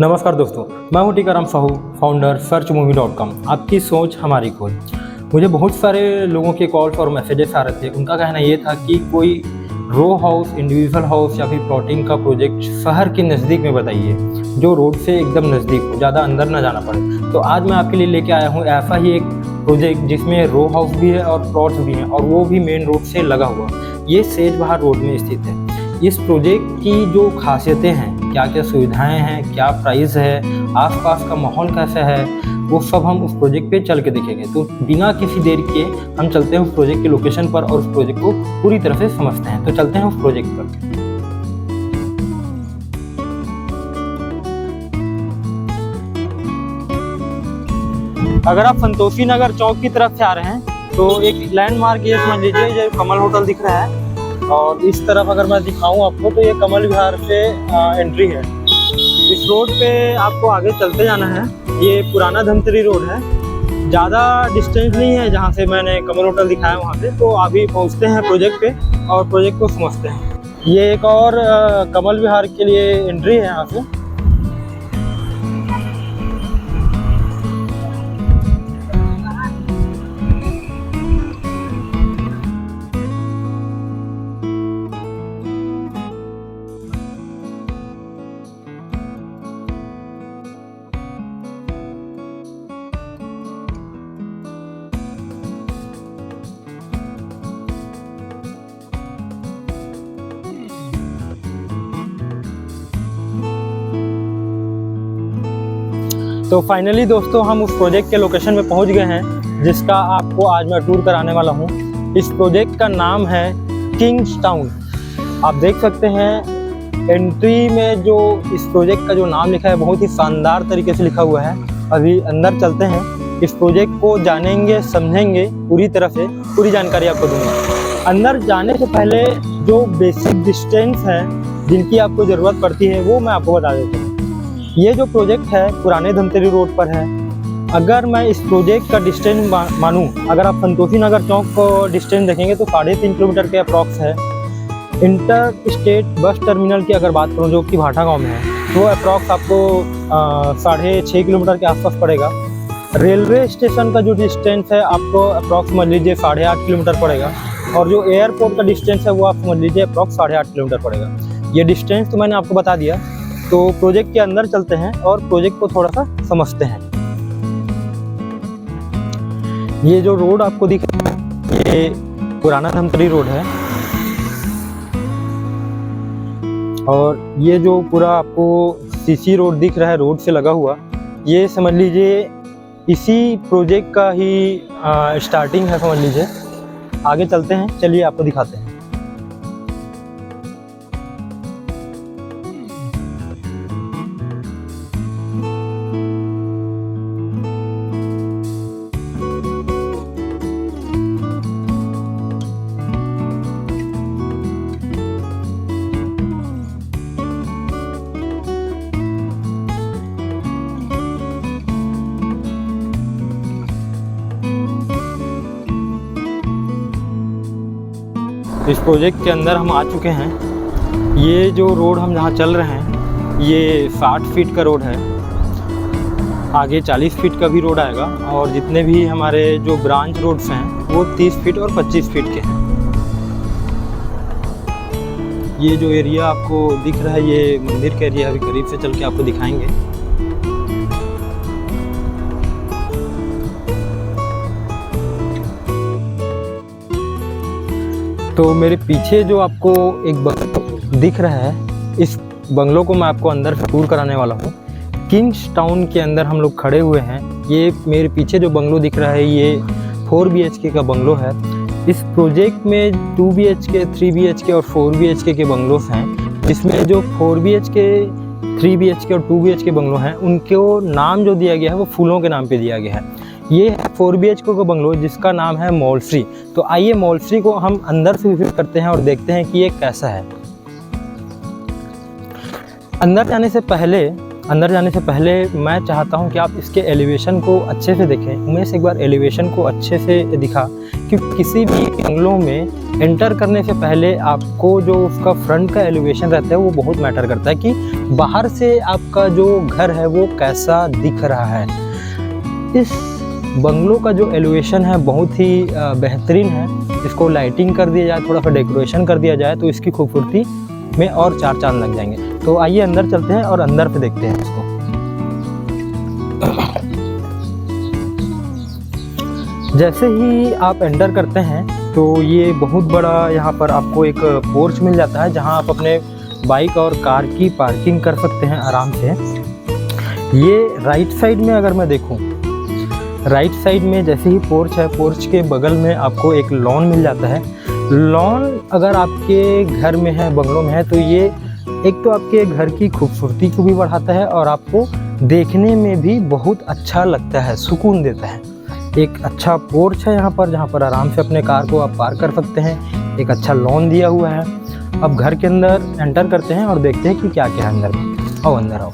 नमस्कार दोस्तों, मैं हूं टीकाराम साहू, फाउंडर searchmovie.com। आपकी सोच हमारी खोज। मुझे बहुत सारे लोगों के कॉल्स और मैसेजेस आ रहे थे। उनका कहना ये था कि कोई रो हाउस, इंडिविजुअल हाउस या फिर प्लॉटिंग का प्रोजेक्ट शहर के नज़दीक में बताइए, जो रोड से एकदम नज़दीक हो, ज़्यादा अंदर ना जाना पड़े। तो आज मैं आपके लिए लेके आया हूँ ऐसा ही एक प्रोजेक्ट जिसमें रो हाउस भी है और प्लॉट्स भी हैं, और वो भी मेन रोड से लगा हुआ। ये सेज बहार रोड में स्थित है। इस प्रोजेक्ट की जो खासियतें हैं, क्या क्या सुविधाएं हैं, क्या प्राइस है, आसपास का माहौल कैसा है, वो सब हम उस प्रोजेक्ट पे चल के देखेंगे। तो बिना किसी देर के हम चलते हैं उस प्रोजेक्ट के लोकेशन पर और उस प्रोजेक्ट को पूरी तरह से समझते हैं। तो चलते हैं उस प्रोजेक्ट पर। अगर आप संतोषी नगर चौक की तरफ से आ रहे हैं तो एक लैंडमार्क ये समझ लीजिए, जो कमल होटल दिख रहा है, और इस तरफ अगर मैं दिखाऊं आपको तो ये कमल विहार से एंट्री है। इस रोड पे आपको आगे चलते जाना है। ये पुराना धमतरी रोड है, ज़्यादा डिस्टेंस नहीं है जहाँ से मैंने कमल होटल दिखाया वहाँ से। तो अभी पहुँचते हैं प्रोजेक्ट पे और प्रोजेक्ट को समझते हैं। ये एक और कमल विहार के लिए एंट्री है यहाँ से। तो फाइनली दोस्तों हम उस प्रोजेक्ट के लोकेशन पे पहुंच गए हैं, जिसका आपको आज मैं टूर कराने वाला हूं। इस प्रोजेक्ट का नाम है किंग्स टाउन। आप देख सकते हैं एंट्री में जो इस प्रोजेक्ट का जो नाम लिखा है, बहुत ही शानदार तरीके से लिखा हुआ है। अभी अंदर चलते हैं, इस प्रोजेक्ट को जानेंगे, समझेंगे पूरी तरह से, पूरी जानकारी आपको दूंगा। अंदर जाने से पहले जो बेसिक डिस्टेंस है जिनकी आपको ज़रूरत पड़ती है वो मैं आपको बता देता हूँ। ये जो प्रोजेक्ट है पुराने धमतरी रोड पर है। अगर मैं इस प्रोजेक्ट का डिस्टेंस मानूं, अगर आप संतोषी नगर चौक को डिस्टेंस देखेंगे तो 3.5 किलोमीटर के अप्रॉक्स है। इंटर स्टेट बस टर्मिनल की अगर बात करूं, जो कि भाटा गांव में है, तो अप्रॉक्स आपको 6.5 किलोमीटर के आसपास पड़ेगा। रेलवे स्टेशन का जो डिस्टेंस है आपको अप्रॉक्स समझ लीजिए 8.5 किलोमीटर पड़ेगा, और जो एयरपोर्ट का डिस्टेंस है वो आप समझ लीजिए अप्रॉक्स 8.5 किलोमीटर पड़ेगा। ये डिस्टेंस तो मैंने आपको बता दिया। तो प्रोजेक्ट के अंदर चलते हैं और प्रोजेक्ट को थोड़ा सा समझते हैं। ये जो रोड आपको दिख रहा है ये पुराना धमतरी रोड है, और ये जो पूरा आपको सीसी रोड दिख रहा है रोड से लगा हुआ, ये समझ लीजिए इसी प्रोजेक्ट का ही स्टार्टिंग है समझ लीजिए। आगे चलते हैं, चलिए आपको दिखाते हैं। इस प्रोजेक्ट के अंदर हम आ चुके हैं। ये जो रोड हम जहाँ चल रहे हैं ये 60 फीट का रोड है। आगे 40 फीट का भी रोड आएगा, और जितने भी हमारे जो ब्रांच रोड्स हैं वो 30 फीट और 25 फीट के हैं। ये जो एरिया आपको दिख रहा है ये मंदिर का एरिया, अभी करीब से चल के आपको दिखाएंगे। तो मेरे पीछे जो आपको एक बंगलो दिख रहा है, इस बंगलों को मैं आपको अंदर से टूर कराने वाला हूँ। किंग्स टाउन के अंदर हम लोग खड़े हुए हैं। ये मेरे पीछे जो बंगलो दिख रहा है ये 4 BHK का बंगलो है। इस प्रोजेक्ट में 2 BHK, 3 BHK और 4 BHK के बंगलोस हैं। इसमें जो 4 BHK, 3 BHK और 2 BHK बंगलो हैं उनको नाम जो दिया गया है वो फूलों के नाम पे दिया गया है। ये है 4 BHK का बंगलो जिसका नाम है मॉलश्री। तो आइए मॉलश्री को हम अंदर से विजिट करते हैं और देखते हैं कि ये कैसा है। अंदर जाने से पहले मैं चाहता हूं कि आप इसके एलिवेशन को अच्छे से देखें। उमेश एक बार एलिवेशन को अच्छे से दिखा क्योंकि किसी भी बंगलों में एंटर करने से पहले आपको जो उसका फ्रंट का एलिवेशन रहता है वो बहुत मैटर करता है कि बाहर से आपका जो घर है वो कैसा दिख रहा है। इस बंगलो का जो एलिवेशन है बहुत ही बेहतरीन है। इसको लाइटिंग कर दिया जाए, थोड़ा सा डेकोरेशन कर दिया जाए तो इसकी खूबसूरती में और चार चांद लग जाएंगे। तो आइए अंदर चलते हैं और अंदर पे देखते हैं इसको। जैसे ही आप एंटर करते हैं तो ये बहुत बड़ा यहाँ पर आपको एक पोर्च मिल जाता है जहाँ आप अपने बाइक और कार की पार्किंग कर सकते हैं आराम से। ये राइट साइड में अगर मैं देखूँ, राइट साइड में जैसे ही पोर्च है, पोर्च के बगल में आपको एक लॉन मिल जाता है। लॉन अगर आपके घर में है, बंगलों में है, तो ये एक तो आपके घर की खूबसूरती को भी बढ़ाता है और आपको देखने में भी बहुत अच्छा लगता है, सुकून देता है। एक अच्छा पोर्च है यहाँ पर जहाँ पर आराम से अपने कार को आप पार्क कर सकते हैं। एक अच्छा लॉन दिया हुआ है। अब घर के अंदर एंटर करते हैं और देखते हैं कि क्या क्या है अंदर में। आओ अंदर आओ।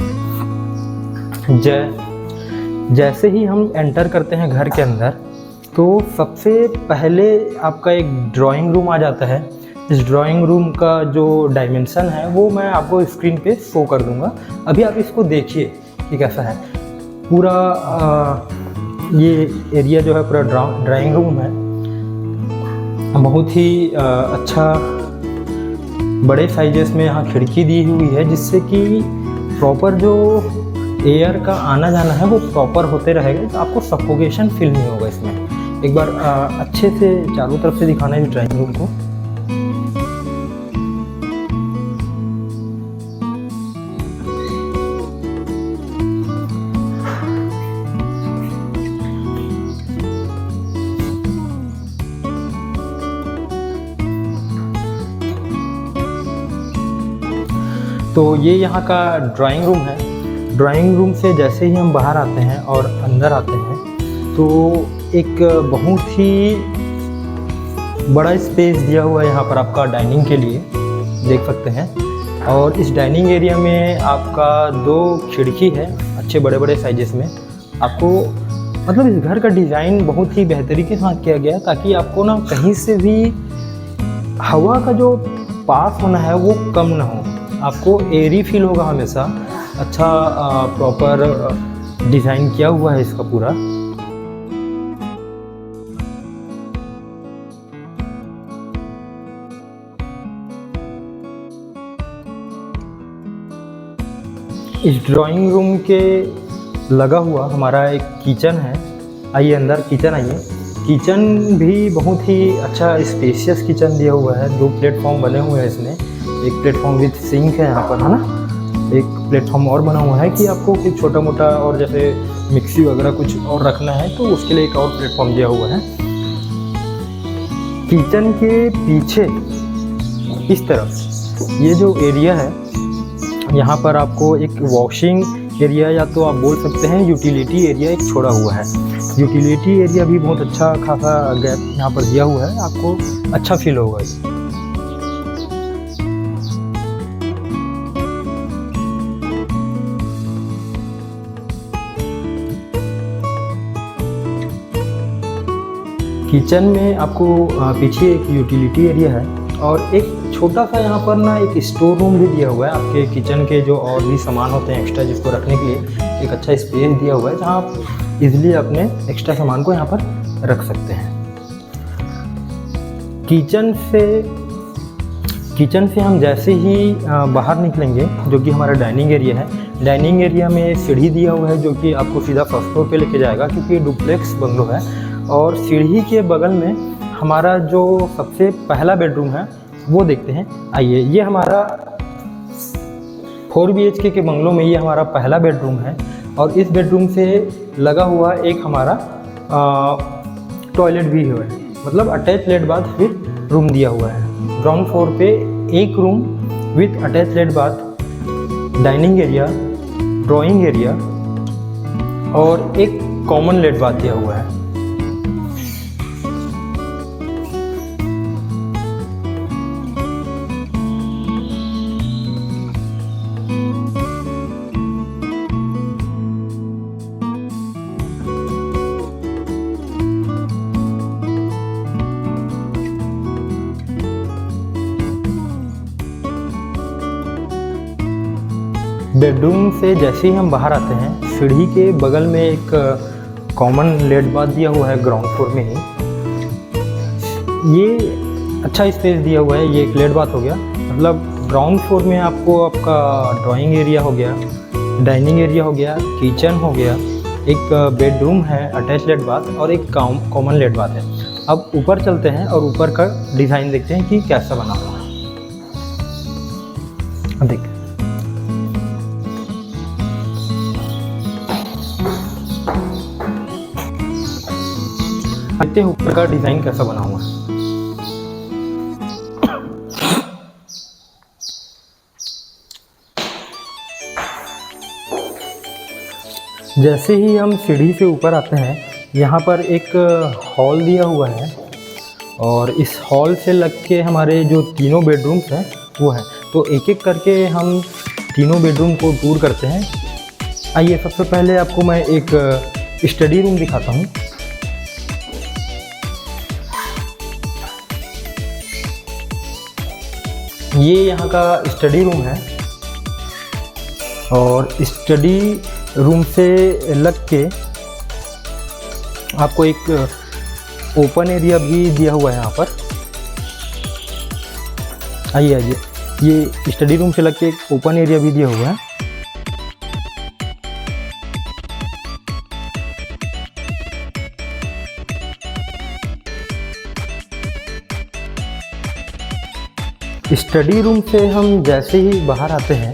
जैसे ही हम एंटर करते हैं घर के अंदर तो सबसे पहले आपका एक ड्राइंग रूम आ जाता है। इस ड्राइंग रूम का जो डायमेंशन है वो मैं आपको स्क्रीन पे शो कर दूंगा। अभी आप इसको देखिए कि कैसा है। पूरा ये एरिया जो है पूरा ड्राइंग रूम है। बहुत ही अच्छा बड़े साइजेस में यहाँ खिड़की दी हुई है जिससे कि प्रॉपर जो एयर का आना जाना है वो प्रॉपर होते रहेगा। तो आपको सफोकेशन फील नहीं होगा इसमें। एक बार अच्छे से चारों तरफ से दिखाना है इस ड्राइंग रूम को। तो ये यहाँ का ड्राइंग रूम है। ड्राइंग रूम से जैसे ही हम बाहर आते हैं और अंदर आते हैं तो एक बहुत ही बड़ा स्पेस दिया हुआ है यहाँ पर आपका डाइनिंग के लिए, देख सकते हैं। और इस डाइनिंग एरिया में आपका 2 खिड़की है अच्छे बड़े बड़े साइजेस में। आपको मतलब इस घर का डिज़ाइन बहुत ही बेहतरीन के साथ किया गया ताकि आपको ना कहीं से भी हवा का जो पास होना है वो कम ना हो। आपको एयरी फील होगा हमेशा। अच्छा प्रॉपर डिज़ाइन किया हुआ है इसका पूरा। इस ड्राइंग रूम के लगा हुआ हमारा एक किचन है। आइए अंदर किचन आइए। किचन भी बहुत ही अच्छा स्पेशियस किचन दिया हुआ है। 2 प्लेटफॉर्म बने हुए हैं इसमें। एक प्लेटफॉर्म विद सिंक है यहाँ पर, है ना। एक प्लेटफॉर्म और बना हुआ है कि आपको कुछ छोटा मोटा और जैसे मिक्सी वगैरह कुछ और रखना है तो उसके लिए एक और प्लेटफॉर्म दिया हुआ है। किचन के पीछे इस तरफ ये जो एरिया है यहाँ पर आपको एक वॉशिंग एरिया या तो आप बोल सकते हैं यूटिलिटी एरिया एक छोड़ा हुआ है। यूटिलिटी एरिया भी बहुत अच्छा खासा गैप यहाँ पर दिया हुआ है। आपको अच्छा फील होगा। किचन में आपको पीछे एक यूटिलिटी एरिया है और एक छोटा सा यहाँ पर ना एक स्टोर रूम भी दिया हुआ है। आपके किचन के जो और भी सामान होते हैं एक्स्ट्रा जिसको रखने के लिए एक अच्छा स्पेस दिया हुआ है जहाँ आप इजीली अपने एक्स्ट्रा सामान को यहाँ पर रख सकते हैं। किचन से हम जैसे ही बाहर निकलेंगे जो कि हमारा डाइनिंग एरिया है। डाइनिंग एरिया में सीढ़ी दिया हुआ है जो कि आपको सीधा फर्स्ट फ्लोर पे लेके जाएगा क्योंकि ये डुप्लेक्स बंगलो है। और सीढ़ी के बगल में हमारा जो सबसे पहला बेडरूम है वो देखते हैं। आइए, ये हमारा 4 BHK के बंगलों में ये हमारा पहला बेडरूम है और इस बेडरूम से लगा हुआ एक हमारा टॉयलेट भी है। मतलब attach lat bath with room दिया हुआ है। ग्राउंड फ्लोर पे एक room with attach lat bath, dining area, drawing area और एक कॉमन लेट बाथ दिया हुआ है। बेडरूम से जैसे ही हम बाहर आते हैं, सीढ़ी के बगल में एक कॉमन लेट बाथ दिया हुआ है ग्राउंड फ्लोर में ही। ये अच्छा स्पेस दिया हुआ है, ये एक लेट बाथ हो गया। मतलब ग्राउंड फ्लोर में आपको आपका ड्राइंग एरिया हो गया, डाइनिंग एरिया हो गया, किचन हो गया, एक बेडरूम है, अटैच लेट बाथ और एक कॉमन लेट बाथ है। अब ऊपर चलते हैं और ऊपर का डिज़ाइन देखते हैं कि कैसा बना हुआ है। देखिए देखते हैं ऊपर का डिज़ाइन कैसा बना हुआ है। जैसे ही हम सीढ़ी से ऊपर आते हैं, यहाँ पर एक हॉल दिया हुआ है और इस हॉल से लग के हमारे जो तीनों बेडरूम्स हैं वो हैं। तो एक एक करके हम तीनों बेडरूम को टूर करते हैं। आइए, सबसे पहले आपको मैं एक स्टडी रूम दिखाता हूँ। ये यहाँ का स्टडी रूम है और स्टडी रूम से लग के आपको एक ओपन एरिया भी दिया हुआ है यहाँ पर। आइए, ये स्टडी रूम से लग के एक ओपन एरिया भी दिया हुआ है। स्टडी रूम से हम जैसे ही बाहर आते हैं,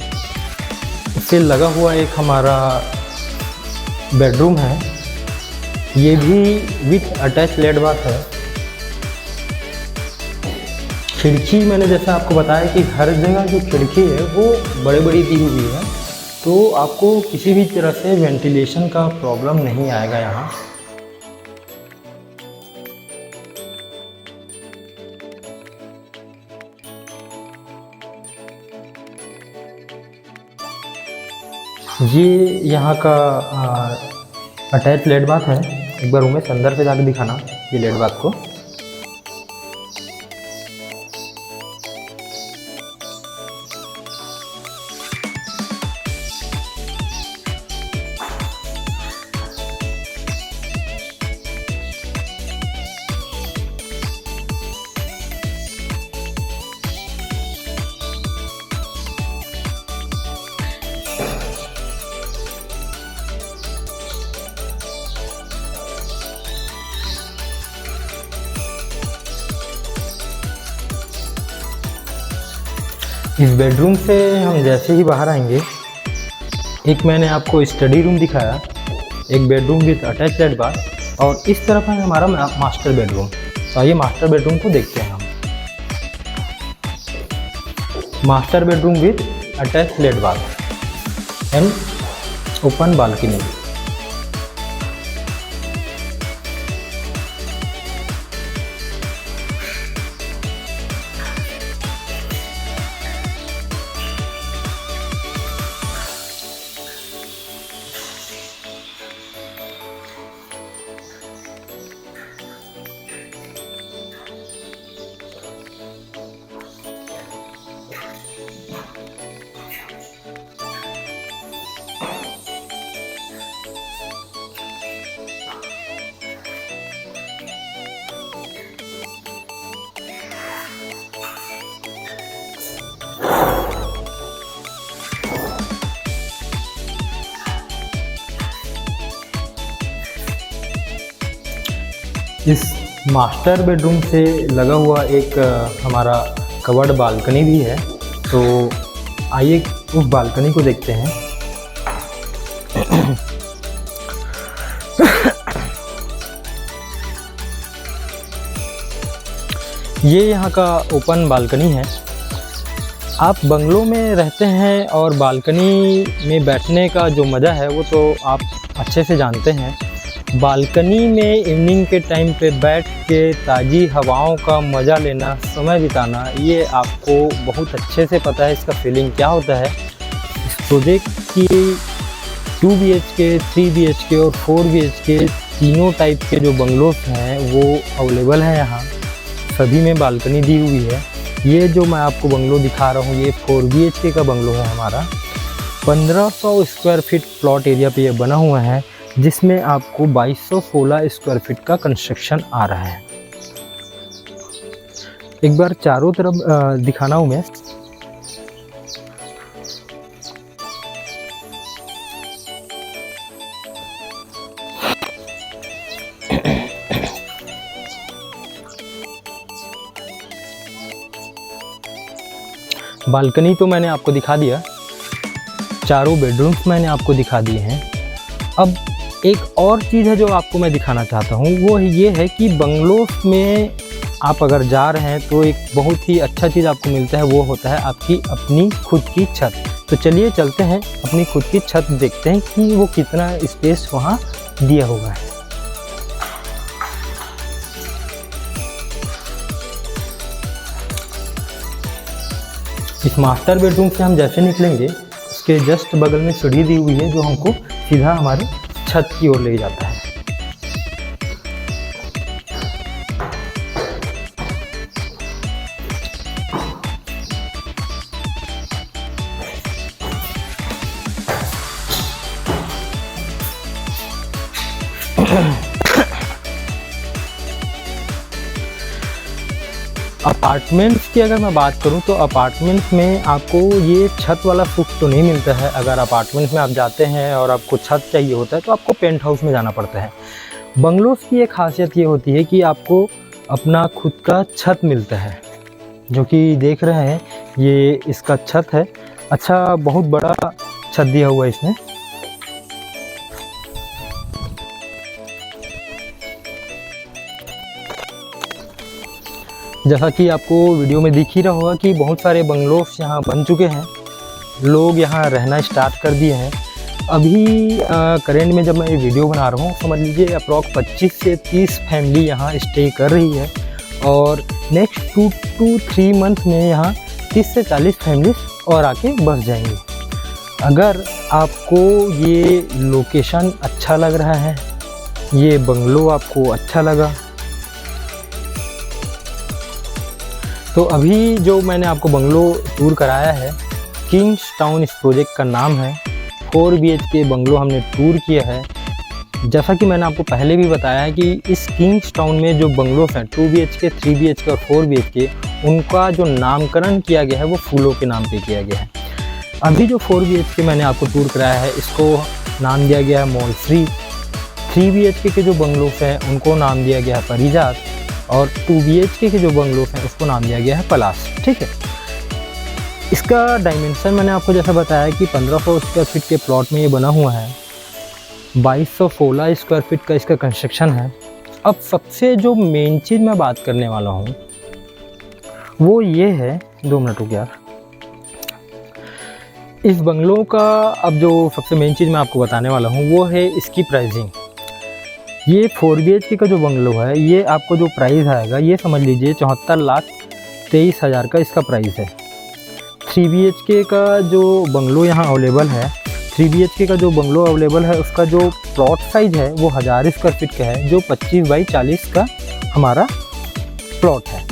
इससे लगा हुआ एक हमारा बेडरूम है। ये भी विथ अटैच लेट बाथ है। खिड़की मैंने जैसा आपको बताया कि हर जगह जो खिड़की है वो बड़ी बड़ी दी हुई है, तो आपको किसी भी तरह से वेंटिलेशन का प्रॉब्लम नहीं आएगा यहाँ। ये यहाँ का अटैच लेट बाथ है। एक बार उमेश अंदर से जाके दिखाना ये लेट बाथ को। इस बेडरूम से हम जैसे ही बाहर आएंगे, एक मैंने आपको स्टडी रूम दिखाया, एक bedroom with attach lat bath और इस तरफ है हमारा मास्टर बेडरूम। तो आइए मास्टर बेडरूम को देखते हैं हम। Master bedroom with attach lat bath and open balcony. इस मास्टर बेडरूम से लगा हुआ एक हमारा कवर्ड बालकनी भी है। तो आइए उस बालकनी को देखते हैं। ये यहाँ का ओपन बालकनी है। आप बंगलों में रहते हैं और बालकनी में बैठने का जो मज़ा है वो तो आप अच्छे से जानते हैं। बालकनी में इवनिंग के टाइम पे बैठ के ताज़ी हवाओं का मज़ा लेना, समय बिताना, ये आपको बहुत अच्छे से पता है इसका फीलिंग क्या होता है। इस प्रोजेक्ट की 2 BHK, 3 BHK और 4 BHK तीनों टाइप के जो बंगलोस हैं वो अवेलेबल हैं यहाँ। सभी में बालकनी दी हुई है। ये जो मैं आपको बंगलो दिखा रहा हूँ ये 4 BHK का बंगलो है हमारा। 1500 स्क्वायर फीट प्लॉट एरिया पे ये बना हुआ है, जिसमें आपको 2216 स्क्वायर फीट का कंस्ट्रक्शन आ रहा है। एक बार चारों तरफ दिखाना हूँ मैं। बालकनी तो मैंने आपको दिखा दिया, चारों बेडरूम्स मैंने आपको दिखा दिए हैं। अब एक और चीज़ है जो आपको मैं दिखाना चाहता हूँ, वो ये है कि बंगलोस में आप अगर जा रहे हैं तो एक बहुत ही अच्छा चीज़ आपको मिलता है, वो होता है आपकी अपनी खुद की छत। तो चलिए चलते हैं अपनी खुद की छत देखते हैं कि वो कितना स्पेस वहाँ दिया हुआ है। इस मास्टर बेडरूम से हम जैसे निकलेंगे, उसके जस्ट बगल में सीढ़ी दी हुई है जो हमको सीधा हमारे छत की ओर ले जाता है। अपार्टमेंट्स की अगर मैं बात करूं तो अपार्टमेंट्स में आपको ये छत वाला सुख तो नहीं मिलता है। अगर अपार्टमेंट्स में आप जाते हैं और आपको छत चाहिए होता है तो आपको पेंट हाउस में जाना पड़ता है। बंगलोस की एक खासियत ये होती है कि आपको अपना खुद का छत मिलता है, जो कि देख रहे हैं ये इसका छत है। अच्छा, बहुत बड़ा छत दिया हुआ है इसमें। जैसा कि आपको वीडियो में दिख ही रहा होगा कि बहुत सारे बंगलोस यहाँ बन चुके हैं, लोग यहाँ रहना स्टार्ट कर दिए हैं। अभी करेंट में जब मैं ये वीडियो बना रहा हूँ, समझ लीजिए अप्रॉक्स 25 से 30 फैमिली यहाँ स्टे कर रही है, और नेक्स्ट 2 to 3 मंथ में यहाँ 30 से 40 फैमिलीज और आके बस जाएंगी। अगर आपको ये लोकेशन अच्छा लग रहा है, ये बंगलो आपको अच्छा लगा, तो अभी जो मैंने आपको बंगलो टूर कराया है, किंग्स टाउन इस प्रोजेक्ट का नाम है। 4 BHK बंगलो हमने टूर किया है। जैसा कि मैंने आपको पहले भी बताया है कि इस किंग्स टाउन में जो बंगलोस हैं 2 BHK, 3 BHK और 4 BHK, उनका जो नामकरण किया गया है वो फूलों के नाम पे किया गया है। अभी जो 4 BHK मैंने आपको टूर कराया है, इसको नाम दिया गया है मॉलश्री। 3 BHK के जो बंगलोस हैं उनको नाम दिया गया है परिजात, और 2 BHK के जो बंगलोस हैं उसको नाम दिया गया है पलाश। ठीक है, इसका डायमेंशन मैंने आपको जैसा बताया कि 1500 स्क्वायर फीट के प्लॉट में ये बना हुआ है। 2216 स्क्वायर फीट का इसका कंस्ट्रक्शन है। अब सबसे जो मेन चीज़ मैं बात करने वाला हूँ वो ये है, 2 मिनट रुक यार। इस बंगलो का अब जो सबसे मेन चीज़ मैं आपको बताने वाला हूँ वो है इसकी प्राइसिंग। ये 4 BHK का जो बंगलो है, ये आपको जो प्राइस आएगा ये समझ लीजिए 74,23,000 का इसका प्राइस है। 3 BHK का जो बंगलो यहाँ अवेलेबल है, 3 BHK का जो बंगलो अवेलेबल है, उसका जो प्लॉट साइज़ है वो 1000 स्क्वायर फीट का है, जो 25 बाई 40 का हमारा प्लॉट है,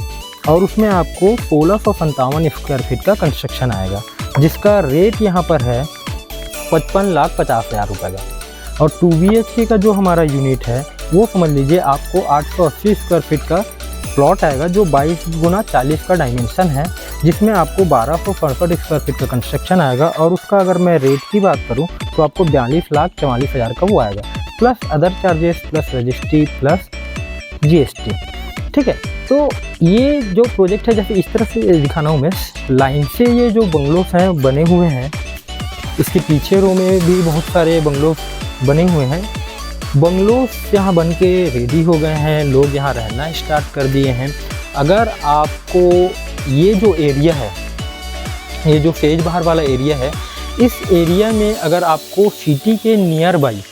और उसमें आपको 1657 स्क्वायर फीट का कंस्ट्रक्शन आएगा, जिसका रेट यहाँ पर है 55,50,000 रुपये का। और 2 BHK का जो हमारा यूनिट है वो समझ लीजिए आपको 880 स्क्वायर फीट का प्लॉट आएगा, जो 22 गुना 40 का डायमेंशन है, जिसमें आपको 1267 स्क्वायर फीट का कंस्ट्रक्शन आएगा। और उसका अगर मैं रेट की बात करूं तो आपको 42,44,000 का वो आएगा, plus other charges, plus registry, plus GST। ठीक है, तो ये जो प्रोजेक्ट है, जैसे इस तरह से दिखाना हूँ मैं लाइन से, ये जो बंगलोस हैं बने हुए हैं, इसके पीछे रो में भी बहुत सारे बंगलोस बने हुए हैं। बंगलोस यहाँ बन के रेडी हो गए हैं, लोग यहाँ रहना स्टार्ट कर दिए हैं। अगर आपको ये जो एरिया है, ये जो सेज बहार वाला एरिया है, इस एरिया में अगर आपको सिटी के नियर बाई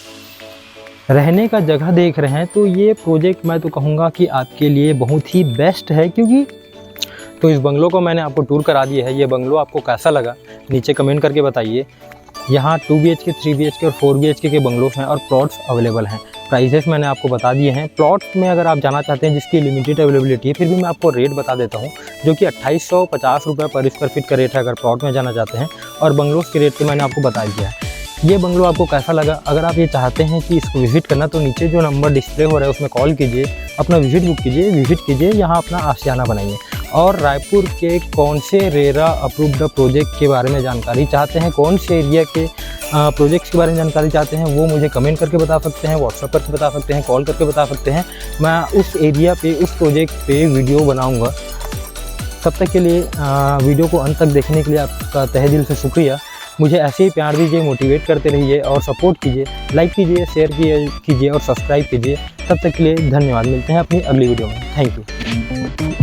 रहने का जगह देख रहे हैं तो ये प्रोजेक्ट मैं तो कहूँगा कि आपके लिए बहुत ही बेस्ट है। क्योंकि तो इस बंगलो को मैंने आपको टूर करा दिया है। ये बंगलो आपको कैसा लगा नीचे कमेंट करके बताइए। यहाँ 2 BHK, 3 BHK और 4 BHK के बंगलोस हैं और प्लॉट्स अवेलेबल हैं। प्राइसेस मैंने आपको बता दिए हैं। प्लॉट में अगर आप जाना चाहते हैं जिसकी लिमिटेड अवेलेबिलिटी है, फिर भी मैं आपको रेट बता देता हूँ, जो कि 2850 रुपये पर स्क्वायर फीट का रेट है अगर प्लॉट में जाना चाहते हैं। और बंगलोज़ के रेट तो मैंने आपको बता दिया है। ये बंगलो आपको कैसा लगा? अगर आप ये चाहते हैं कि इसको विज़िट करना, तो नीचे जो नंबर डिस्प्ले हो रहा है उसमें कॉल कीजिए, अपना विज़िट बुक कीजिए, विज़िट कीजिए, यहाँ अपना आशियाना बनाइए। और रायपुर के कौन से रेरा अप्रूव्ड प्रोजेक्ट के बारे में जानकारी चाहते हैं, कौन से एरिया के प्रोजेक्ट्स के बारे में जानकारी चाहते हैं, वो मुझे कमेंट करके बता सकते हैं, व्हाट्सएप करके बता सकते हैं, कॉल करके बता सकते हैं। मैं उस एरिया पे, उस प्रोजेक्ट पे वीडियो बनाऊँगा। तब तक के लिए वीडियो को अंत तक देखने के लिए आपका तहे दिल से शुक्रिया। मुझे ऐसे ही प्यार दीजिए, मोटिवेट करते रहिए और सपोर्ट कीजिए, लाइक कीजिए, शेयर कीजिए और सब्सक्राइब कीजिए। तब तक के लिए धन्यवाद। मिलते हैं अपनी अगली वीडियो में। Thank you.